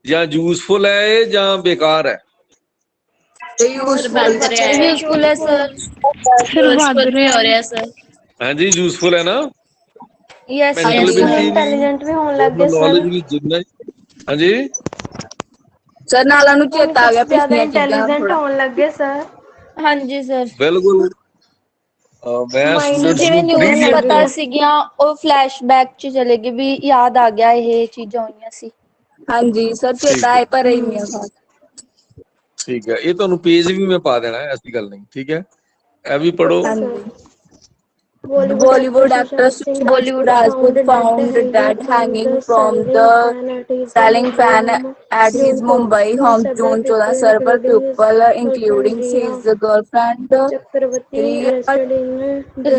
ਜਾਂ ਯੂਜ਼ਫੁਲ ਹੈ ਜਾਂ ਬੇਕਾਰ ਹੈ? ਯੂਜ਼ਫੁਲ ਯੂਜ਼ਫੁਲ ਹੈ ਸਰ। ਸਰ ਵੱਧ ਰਿਹਾ। ਹਾਂਜੀ ਯੂਜ਼ਫੁਲ ਹੈ ਨਾ। ਯੈਸ ਮੈਂਟਲ ਯੈਸ हम ਸਰ। ਐਬਿਲਿਟੀ ਵੀ, इंटेलिजेंट भी होने लग ਜਨਰਲ गए सर। ਨੌਲੇਜ ਵੀ ਜਿੰਨਾ ਹਾਂਜੀ ਸਰ ਨਾਲਾਂ ਨੂੰ हम ਚੇਤਾ ਆ कुछ ਗਿਆ ज्यादा ਪਿਛਲੀਆਂ ਚੀਜ਼ਾਂ इंटेलिजेंट ਥੋੜਾ। होने लग गए सर। ਹਾਂਜੀ ਸਰ। ਬਿਲਕੁਲ। ਮੈਂ माइंड ਸਰ ਸਟੂਡੈਂਟਸ ਜਿਵੇਂ ਨੂੰ डेवलप होने ਨਿਊਜ਼ लग ਪਤਾ गई ਬਰੀਲੀਅੰਟ, है। ਸੀਗੀਆਂ ਉਹ ਫਲੈਸ਼ਬੈਕ ਚ ਚਲੇ ਗਏ ਵੀ ਯਾਦ ਆ ਗਿਆ ਇਹ ਚੀਜ਼ਾਂ ਹੋਈਆਂ ਸੀ। ਹਾਂਜੀ ਸਰ ਚੇਤਾ ਠੀਕ ਹੈ ਆਏ ਪਰ ਇਹ ਨਹੀਂ ਆ। ਠੀਕ ਹੈ। ਇਹ ਤੁਹਾਨੂੰ ਪੇਜ ਵੀ ਮੈਂ ਪਾ ਦੇਣਾ, ਐਸੀ ਗੱਲ ਨਹੀਂ, ਠੀਕ ਹੈ। ਇਹ ਵੀ ਪੜੋ। ओके ਹਾਂਜੀ। Sir. Bollywood actor Bollywood actor Sushant Singh Sushant Singh Bollywood Rajput Rajput found found dead dead hanging from hanging the from selling the fan at his selling fan home at his June Mumbai 14. home. Several June 14, people, several including his people, girlfriend including Riya his girlfriend Chakravarti, Riya arrested in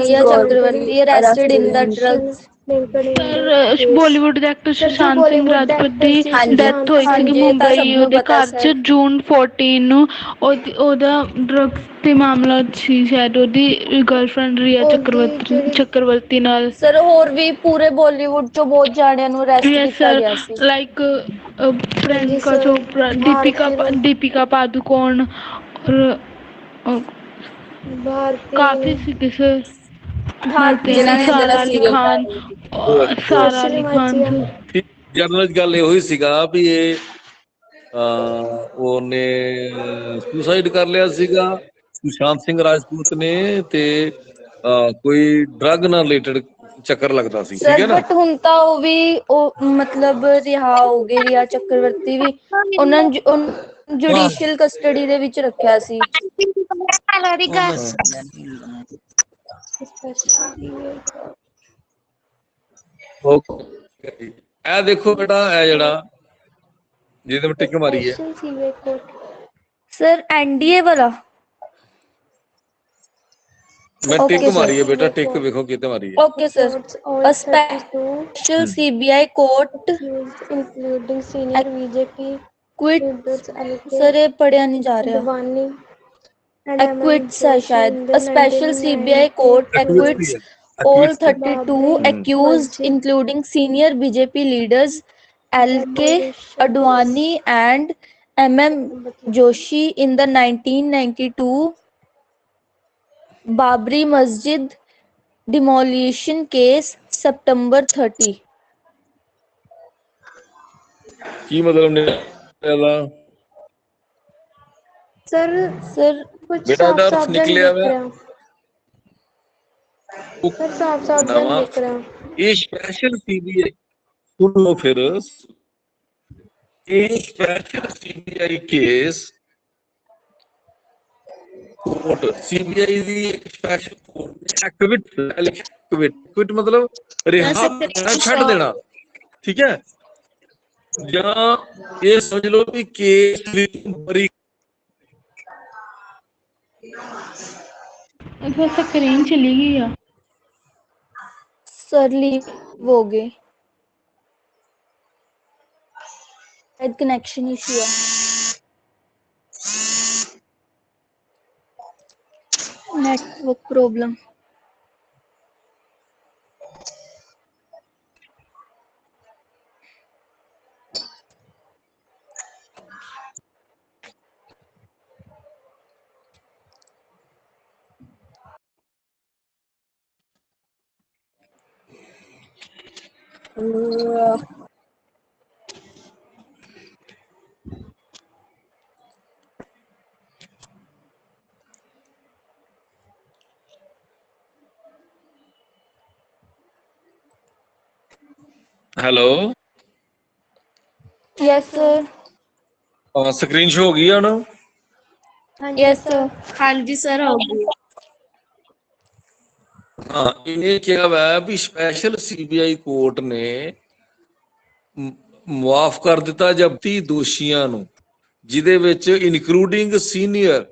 Riya drugs laundering Chakravarti arrested arrested in ਦਾ in connection drugs. linked in the sir case। Bollywood ਦੇ actor sir जो Sushant Singh Bollywood Rajput actor ਦੀ ਸੀ ਹਾਂਜੀ death Sushant ਹੋਈ ਸੀ ਹਾਂਜੀ ਇਹ ਤਾਂ ਸਭ ਮੁੰਬਈ ਨੂੰ ਉਹਦੇ ਪਤਾ ਘਰ 'ਚ ਸਰ। ਜੂਨ 14 ਨੂੰ। ਉਹਦਾ ਡਰੱਗਸ ਤੇ ਮਾਮਲਾ ਸੀ ਸ਼ਾਇਦ ਉਹਦੀ ਗਰਲਫ੍ਰੈਂਡ ਰੀਆ ਉਹਦੀ ਜਿਹੜੀ ਚੱਕਰਵਰਤੀ ਨਾਲ। ਸਰ ਹੋਰ ਵੀ ਪੂਰੇ ਬਾਲੀਵੁੱਡ ਚੋਂ ਬਹੁਤ ਜਾਣਿਆਂ ਨੂੰ ਅਰੈਸਟ ਯੈਸ ਕੀਤਾ ਸਰ ਗਿਆ ਸੀ। ਲਾਈਕ हाँ जी ਪ੍ਰਿयंका सर। ਚੋਪੜਾ, भारती ਦੀਪਿਕਾ ਪਾਦੂਕੋਣ ਔਰ ਕਾਫੀ भारती ਸੀਗੇ ਸਰ। ਭਾਰਤੀ ਜਿਨ੍ਹਾਂ ਮਲਟੇਨ ਨੇ ਸੀਗੇ। ਜਿਹੜਾ Sara Ali serial Khan, good good. Sara Ali social Khan माचिया। ਸਰ। ਜਨਰਲ ਗੱਲ ਇਹੋ ਹੀ ਸੀਗਾ ਵੀ ਇਹ ਉਹਨੇ ਸੁਸਾਈਡ ਕਰ ਲਿਆ ਸੀਗਾ ਸੁਸ਼ਾਂਤ ਸਿੰਘ ਰਾਜਪੂਤ ਨੇ, ਤੇ ਕੋਈ ਡਰੱਗ ਨਾਲ ਰਿਲੇਟਡ ਚੱਕਰ ਲੱਗਦਾ ਸੀ, ਠੀਕ ਸਰ ਹੈ ਨਾ। ਬਟ ਹੁਣ ਤਾਂ ਉਹ ਮਤਲਬ ਰਿਹਾ ਹੋ ਗਏ, ਰੀਆ ਚੱਕਰਵਰਤੀ ਵੀ। ਉਹਨਾਂ ਨੂੰ ਹਾਂ ਜੁਡੀਸ਼ੀਅਲ ਕਸਟਡੀ ਦੇ ਵਿੱਚ ਰੱਖਿਆ ਸੀ। ਓਕੇ। ਇਹ ਦੇਖੋ ਬੇਟਾ, ਇਹ ਜਿਹੜਾ ਜਿਹਦੇ ਵਿੱਚ ਟਿਕ ਮਾਰੀ ਹੈ, स्पेशल सीवे कोट। ਸਰ NDA ਵਾਲਾ। मैं टिक Okay, मारी है sir. बेटा, टिक देखो कितने मारी है। Okay, sir. Reports all A 32 special CBI court accused, including senior BJP quit. leaders LK Sir, ये पढ़िया नहीं जा रहा. Advani and Acquits है Joshi शायद. in the A special CBI court 1992 acquits all 32 Babri accused, Masjid including senior BJP leaders LK demolition Advani and MM Joshi in the 1992 Babri Masjid demolition case, September 30. की मतलब निकला sir Sir, कुछ बेटा, साफ इधर साफ जन निकलिया दिख हुआ रहा सर साफ साफ जन नवा दिख रहा ये स्पेशल सीबीआई, सुन लो फिर, ये special CBI case court, CBI दी एक स्पेशल कोर्ट एक्विट मतलब रिहा करना, छੱਡ देना, ठीक है, या ये समझ लो कि केस बरी बस स्क्रीन चली गई आ। sir leave हो गए. शायद connection issue है. Network problem. Hello, Yes, sir. Screen show हो गई है ना? Yes, sir. हाँ जी सर हो गई। हाँ, इन्हें क्या हुआ भी स्पेशल सीबीआई कोर्ट ने ਮੁਆਫ ਕਰ ਦਿੱਤਾ ਜਬਤੀ ਦੋਸ਼ੀਆਂ ਨੂੰ, ਜਿਹਦੇ ਵਿੱਚ including senior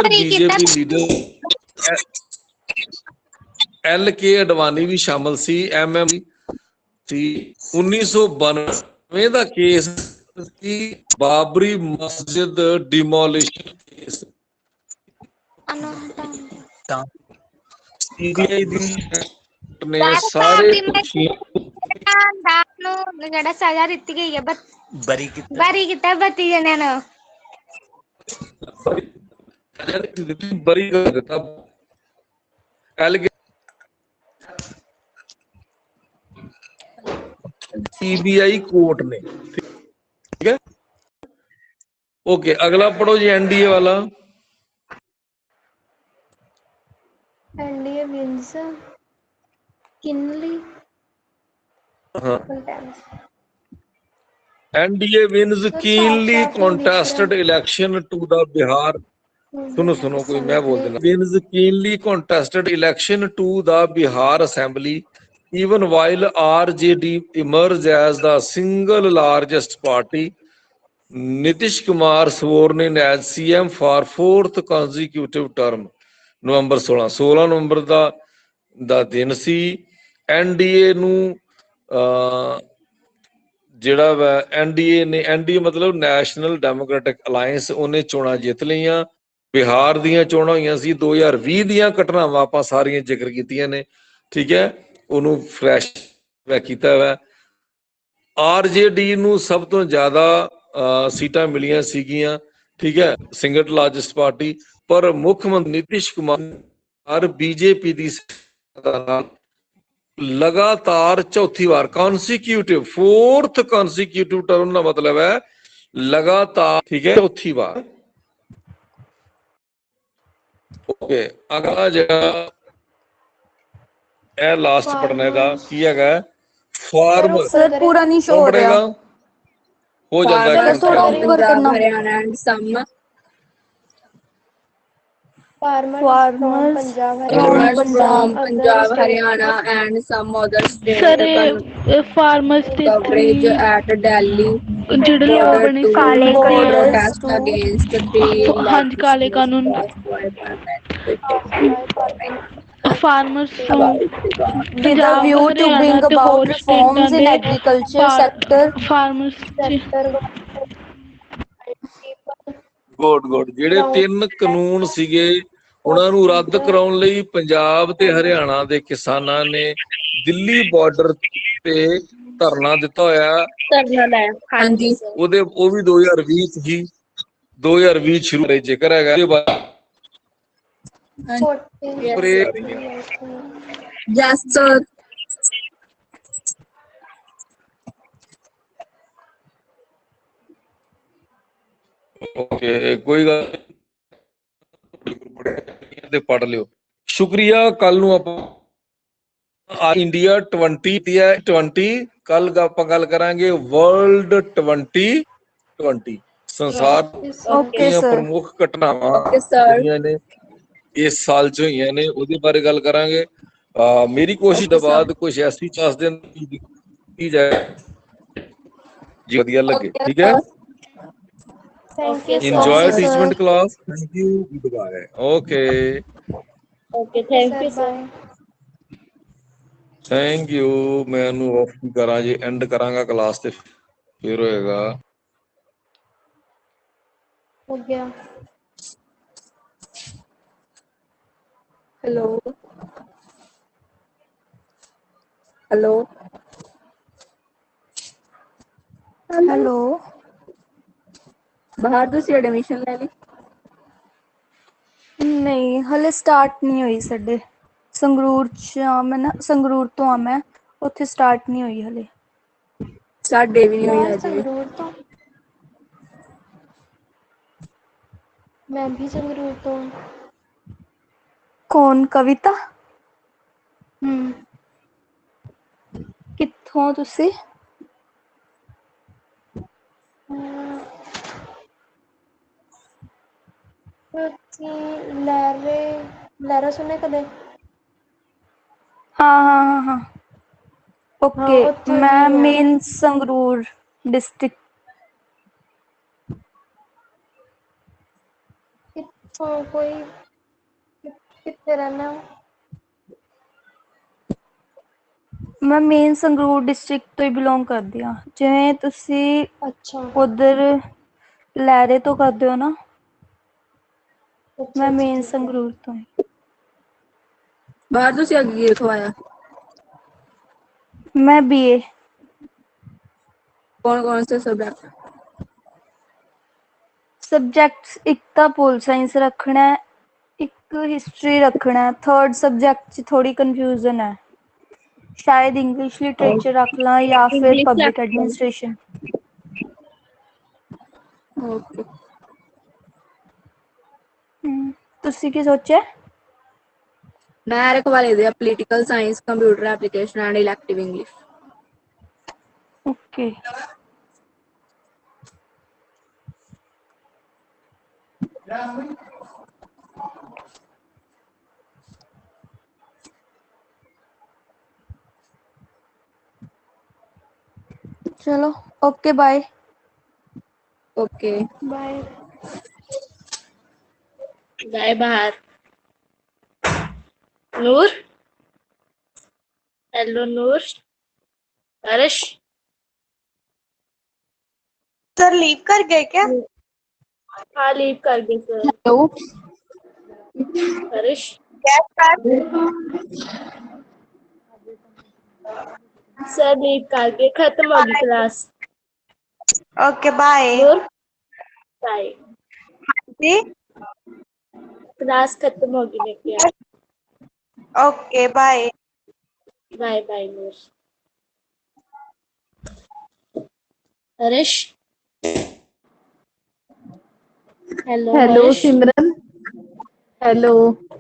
BJP leader LK Advani ਵੀ ਸ਼ਾਮਲ ਸੀ, MM ਸੀ। 1992 ਦਾ ਕੇਸ ਸੀ Babri Masjid demolition case, CBI ਦੀ ਨੇ ਸਾਰੇ ਦੋਸ਼ੀਆਂ ਨੂੰ ਜਿਹੜਾ ਸਜ਼ਾ ਦਿੱਤੀ ਗਈ ਹੈ ਬਰੀ ਕੀਤਾ 32 ਜਣਿਆਂ ਨੂੰ ਬਰੀ ਕਰ ਦਿੱਤਾ। सीबीआई कोर्ट ने, ठीक है। ओके, अगला पढ़ो जी, एनडीए वाला। NDA wins keenly NDA wins keenly contested election to the Bihar, सुनो कोई मैं बोल देना, wins keenly contested election to the Bihar assembly even while RJD emerged as the single largest party. Nitish Kumar sworn in as CM for 4th consecutive term, November 16 ਨਵੰਬਰ ਦਾ ਦਿਨ ਸੀ। NDA ਨੂੰ ਜਿਹੜਾ ਵਾ NDA ਮਤਲਬ ਨੈਸ਼ਨਲ ਡੈਮੋਕ੍ਰੈਟਿਕ ਅਲਾਇੰਸ, ਉਹਨੇ ਚੋਣਾਂ ਜਿੱਤ ਲਈਆਂ। ਬਿਹਾਰ ਦੀਆਂ ਚੋਣਾਂ ਹੋਈਆਂ ਸੀ 2020 ਦੀਆਂ ਘਟਨਾਵਾਂ ਆਪਾਂ ਸਾਰੀਆਂ ਜ਼ਿਕਰ ਕੀਤੀਆਂ ਨੇ, ਠੀਕ ਹੈ, ਉਹਨੂੰ ਫਲੈਸ਼ ਬੈਕ ਕੀਤਾ ਵਾ। RJD ਨੂੰ ਸਭ ਤੋਂ ਜ਼ਿਆਦਾ ਸੀਟਾਂ ਮਿਲੀਆਂ ਸੀਗੀਆਂ, ਠੀਕ ਹੈ, ਸਿੰਗਲ ਲਾਰਜੈਸਟ ਪਾਰਟੀ, ਪਰ ਮੁੱਖ ਮੰਤਰੀ ਨਿਤਿਸ਼ ਕੁਮਾਰ BJP ਦੀ ਲਗਾਤਾਰ ਚੌਥੀ ਵਾਰ ਕੌਨਸੀਕਿਊਟਿਵ 4th ਕੌਨਸੀਕਿਊਟਿਵ ਟਰਮ ਦਾ ਮਤਲਬ ਹੈ ਲਗਾਤਾਰ, ਠੀਕ ਹੈ, ਚੌਥੀ ਵਾਰ। ਓਕੇ, ਅਗਲਾ ਜਿਹੜਾ ਇਹ ਲਾਸਟ ਪੜਨੇ ਦਾ ਕੀ ਹੈਗਾ, ਫਾਰਮਰ। सर पूरा नहीं शो हो रहा, हो जाता है थोड़ा ऊपर करना। Haryana and some farmers from Punjab, Haryana and some other sir states farmers ਤੇ coverage at Delhi ਜਿਹੜੇ ਲੋਕ border ਆਪਣੇ to ਕਾਲੇ protest against the ਹਾਂਜੀ ਕਾਲੇ ਕਾਨੂੰਨ passed by Parliament. Farmers from with a Punjab, view to bring Haryana ਤੇ about ਹੋਰ ਸਟੇਟਾਂ reforms in ਦੇ agriculture sector. ਫਾਰਮਰਸ ਗੁੱਡ ਜਿਹੜੇ 3 ਕਾਨੂੰਨ ਸੀਗੇ ਉਹਨਾਂ ਨੂੰ ਰੱਦ ਕਰਾਉਣ ਲਈ ਪੰਜਾਬ ਤੇ ਹਰਿਆਣਾ ਦੇ ਕਿਸਾਨਾਂ ਨੇ ਦਿੱਲੀ ਬਾਰਡਰ ਤੇ ਧਰਨਾ ਦਿੱਤਾ ਹੋਇਆ। ਧਰਨਾ ਲਾਇਆ ਹਾਂਜੀ ਉਹ ਵੀ 2020 ਚ ਹੀ 2020 ਸ਼ੁਰੂ ਹੋਇਆ ਜ਼ਿਕਰ ਹੈਗਾ ਇਹਦੇ ਬਾਰੇ। Yes sir. ਓਕੇ ਕੋਈ ਗੱਲ ਤੇ ਪੜ ਲਿਓ। ਸ਼ੁਕਰੀਆ। ਕੱਲ ਨੂੰ ਆਪਾਂ ਇੰਡੀਆ 2020 ਕੱਲ ਆਪਾਂ ਗੱਲ ਕਰਾਂਗੇ ਵਰਲਡ 2020 ਸੰਸਾਰ Okay, ਦੀਆਂ sir. ਪ੍ਰਮੁੱਖ ਘਟਨਾਵਾਂ ਓਕੇ ਸਰ। ਜਿਹੜੀਆਂ ਨੇ ਇਸ ਸਾਲ ਚ ਹੋਈਆਂ ਨੇ ਉਹਦੇ ਬਾਰੇ ਗੱਲ ਕਰਾਂਗੇ। ਮੇਰੀ ਕੋਸ਼ਿਸ਼ ਤੋਂ ਓਕੇ ਸਰ। ਬਾਅਦ ਕੁਝ ਐਸੀ 10 ਦਿਨ ਕੀ ਜਾਏ ਜੀ ਵਧੀਆ ਲੱਗੇ। ਓਕੇ ਠੀਕ ਹੈ। Sir. Thank you, Enjoy Okay, sir. sir. teachment class. Thank you. Goodbye. Okay. Okay Okay, thank sir. You sir. Bye. Thank you. ਮੈਂ ਇਹਨੂੰ ਆਫ ਕਰਾਂ ਜੀ, ਐਂਡ ਕਰਾਂਗਾ ਕਲਾਸ ਤੇ ਫਿਰ ਹੋਏਗਾ। हो गया। Hello hello Hello. ਬਾਹਰ ਤੁਸੀਂ ਐਡਮਿਸ਼ਨ ਲੈ ਲਈ? ਨਹੀਂ ਹਲੇ ਸਟਾਰਟ ਨਹੀਂ ਹੋਈ ਸਾਡੇ ਸੰਗਰੂਰ ਚ ਆ ਮੈਂ ਨਾ ਸੰਗਰੂਰ ਤੋਂ ਆ ਮੈਂ ਉੱਥੇ ਸਟਾਰਟ ਨਹੀਂ ਹੋਈ ਹਲੇ। ਸਾਡੇ ਵੀ ਨਹੀਂ ਹੋਈ यार ਅਜੇ। संगरूर तो मैं भी संगरूर तो हूँ। ਕੌਣ ਕਵਿਤਾ? हम्म। ਕਿੱਥੋਂ ਤੁਸੀਂ? लहरे लहरा सुने कदे? ਹਾਂ ਹਾਂ ਹਾਂ ਹਾਂ हाँ ਓਕੇ। उत्थों ही ਮੈਂ है। Main Sangrur district. कित्थों कोई कित्थे रहना? ਮੈਂ ਮੇਨ ਸੰਗਰੂਰ ਡਿਸਟ੍ਰਿਕਟ ਤੋਂ ਹੀ ਬਿਲੋਂਗ ਕਰਦੀ ਹਾਂ। ਜਿਵੇਂ ਤੁਸੀਂ अच्छा ਉਧਰ ਲਹਿਰੇ ਤੋਂ ਕਰਦੇ ਹੋ ਨਾ, अच्छा ਮੈਂ अच्छा ਮੇਨ ठीक है। ਸੰਗਰੂਰ ਤੋਂ ਹੀ। ਬਾਹਰ ਤੁਸੀਂ ਅੱਗੇ ਕੀ ਰਖਵਾਇਆ? ਮੈਂ BA ਕੌਣ ਸੇ ਸਬਜੈਕਟ? ਸਬਜੈਕਟਸ ਇੱਕ ਤਾਂ ਪੋਲ ਸਾਇੰਸ ਰੱਖਣਾ ਹੈ, ਇੱਕ ਹਿਸਟਰੀ ਰੱਖਣਾ ਹੈ। ਥਰਡ ਸਬਜੈਕਟ 'ਚ ਥੋੜੀ ਕਨਫਿਊਜ਼ਨ ਹੈ, ਸ਼ਾਇਦ ਇੰਗਲਿਸ਼ ਲਿਟਰੇਚਰ ਰੱਖ ਲਾਂ ਜਾਂ ਫਿਰ ਇੰਗਲਿਸ਼ ਪਬਲਿਕ ਰੱਖ ਐਡਮਿਨਿਸਟ੍ਰੇਸ਼ਨ। ਓਕੇ। ਤੁਸੀਂ ਕੀ ਸੋਚਿਆ? ਮੈਂ ਰਖਵਾ ਲਿਆ political science, computer application and elective English. Okay. ਚਲੋ okay bye. Okay bye. Bye. ਬਾਹਰ ਨੂਰ। हेलो नूर। अर्श। सर लीव कर गए क्या? हाँ लीव कर गए sir. Hello Arsh. Sir leave कर गए, खत्म होगी class. Okay bye. Noor bye. जी क्लास खत्म होगी मैं क्या। Okay bye. Bye bye Noor. Arsh. Hello hello Arsh. Simran. Hello.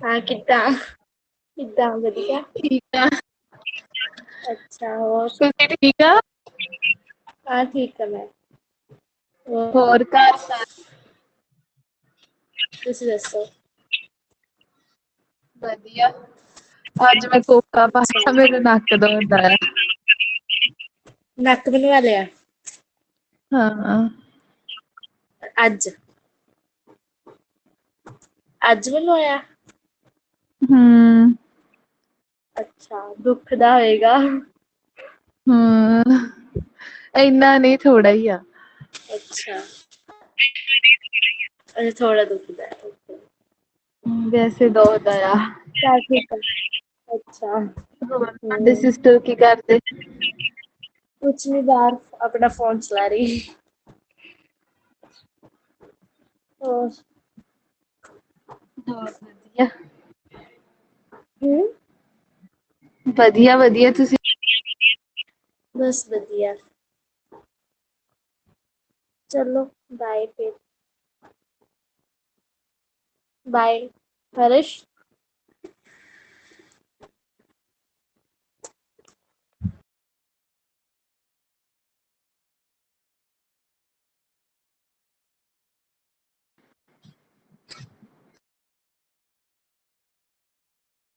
हाँ कितना कितना बढ़िया। ठीक है। अच्छा और तुसी ठीक है? हाँ ठीक है मैं और घर सारे तुसी दसो। बढ़िया। आज मैं कोका पाया, मेरे नक दर्द है। नक बनवा लिया हाँ अज अज बनवाया? ਹੂੰ ਅੱਛਾ ਦੁਖਦਾ ਹੋਏਗਾ। ਹੂੰ ਇੰਨਾ ਨਹੀਂ ਥੋੜਾ ਹੀ ਆ। ਅੱਛਾ ਅੱਛਾ ਥੋੜਾ ਦੁਖਦਾ ਹੈ okay। ਵੈਸੇ ਦੁਖਦਾ ਆ। ਚੱਲ ਠੀਕ ਹੈ। ਅੱਛਾ ਹੋਰ ਤੁਹਾਡੇ ਸਿਸਟਰ ਕੀ ਕਰਦੇ? ਕੁਛ ਨੀ ਬਾਹਰ ਆਪਣਾ ਫੋਨ ਚਲਾ ਰਹੀ। ਹੋਰ ਹੋਰ ਵਧੀਆ ਹੂੰ ਵਧੀਆ ਵਧੀਆ ਤੁਸੀਂ ਬਸ ਵਧੀਆ ਚਲੋ ਬਾਏ ਫਿਰ ਬਾਏ ਹਰਸ਼।